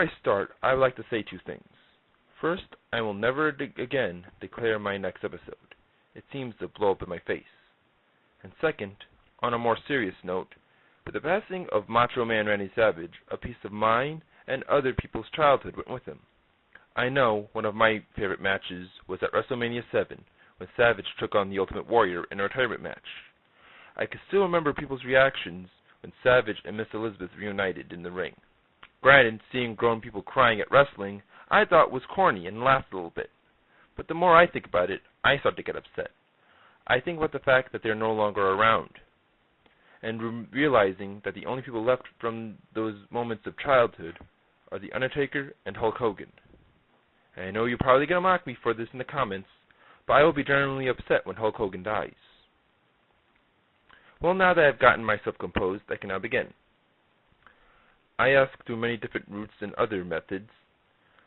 I start, I would like to say two things. First, I will never again declare my next episode. It seems to blow up in my face. And second, on a more serious note, with the passing of Macho Man Randy Savage, a piece of mine and other people's childhood went with him. I know one of my favorite matches was at WrestleMania 7, when Savage took on the Ultimate Warrior in a retirement match. I can still remember people's reactions when Savage and Miss Elizabeth reunited in the ring. Granted, seeing grown people crying at wrestling, I thought was corny and laughed a little bit. But the more I think about it, I start to get upset. I think about the fact that they're no longer around, and realizing that the only people left from those moments of childhood are The Undertaker and Hulk Hogan. And I know you're probably going to mock me for this in the comments, but I will be genuinely upset when Hulk Hogan dies. Well, now that I've gotten myself composed, I can now begin. I asked through many different routes and other methods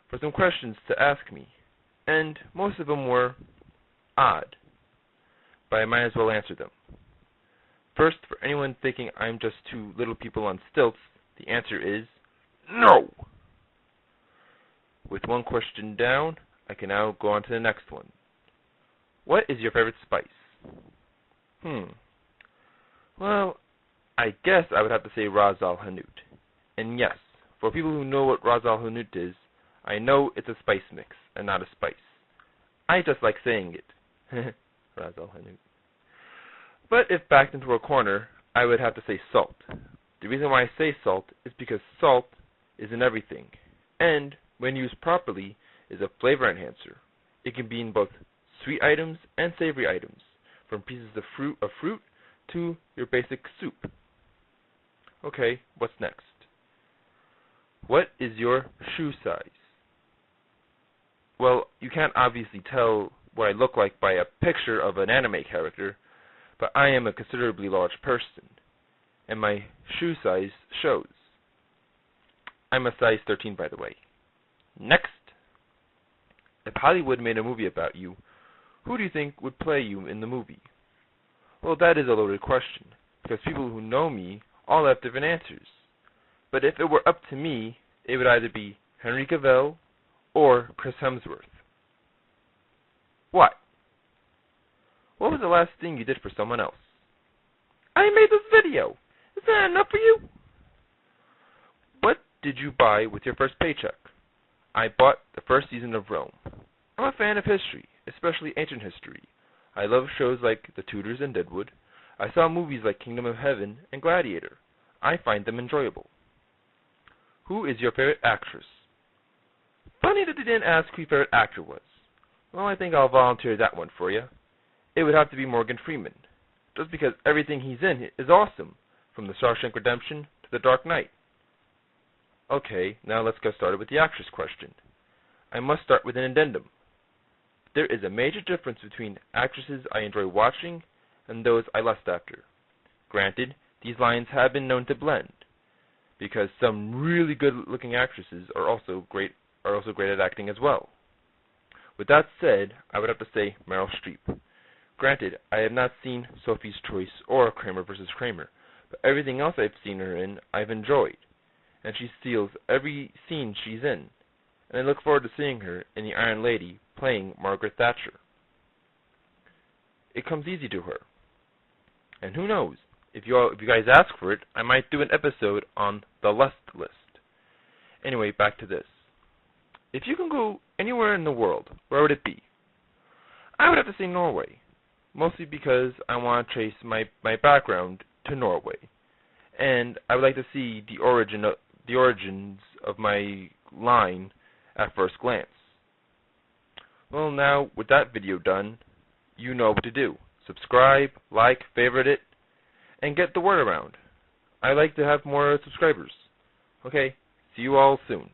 for some questions to ask me, and most of them were odd, but I might as well answer them. First, for anyone thinking I'm just two little people on stilts, the answer is no! With one question down, I can now go on to the next one. What is your favorite spice? Well, I guess I would have to say Ras Al Hanout. And yes, for people who know what Ras Al Hanout is, I know it's a spice mix and not a spice. I just like saying it. Ras Al Hanout. But if backed into a corner, I would have to say salt. The reason why I say salt is because salt is in everything, and when used properly, is a flavor enhancer. It can be in both sweet items and savory items, from pieces of fruit to your basic soup. Okay, what's next? What is your shoe size? Well, you can't obviously tell what I look like by a picture of an anime character, but I am a considerably large person, and my shoe size shows. I'm a size 13, by the way. Next, if Hollywood made a movie about you, who do you think would play you in the movie? Well, that is a loaded question, because people who know me all have different answers. But if it were up to me, it would either be Henry Cavill or Chris Hemsworth. What? What was the last thing you did for someone else? I made this video. Is that enough for you? What did you buy with your first paycheck? I bought the first season of Rome. I'm a fan of history, especially ancient history. I love shows like The Tudors and Deadwood. I saw movies like Kingdom of Heaven and Gladiator. I find them enjoyable. Who is your favorite actress? Funny that they didn't ask who your favorite actor was. Well, I think I'll volunteer that one for you. It would have to be Morgan Freeman, just because everything he's in is awesome, from The Shawshank Redemption to The Dark Knight. Okay, now let's get started with the actress question. I must start with an addendum. There is a major difference between actresses I enjoy watching and those I lust after. Granted, these lines have been known to blend, because some really good-looking actresses are also great at acting as well. With that said, I would have to say Meryl Streep. Granted, I have not seen Sophie's Choice or Kramer vs. Kramer, but everything else I've seen her in, I've enjoyed, and she steals every scene she's in, and I look forward to seeing her in The Iron Lady playing Margaret Thatcher. It comes easy to her. And who knows, if you guys ask for it, I might do an episode on the lust list. Anyway, back to this. If you can go anywhere in the world, where would it be? I would have to say Norway, mostly because I want to trace my background to Norway, and I would like to see the origins of my line at first glance. Well, now, with that video done, you know what to do. Subscribe, like, favorite it, and get the word around. I'd like to have more subscribers. Okay, see you all soon.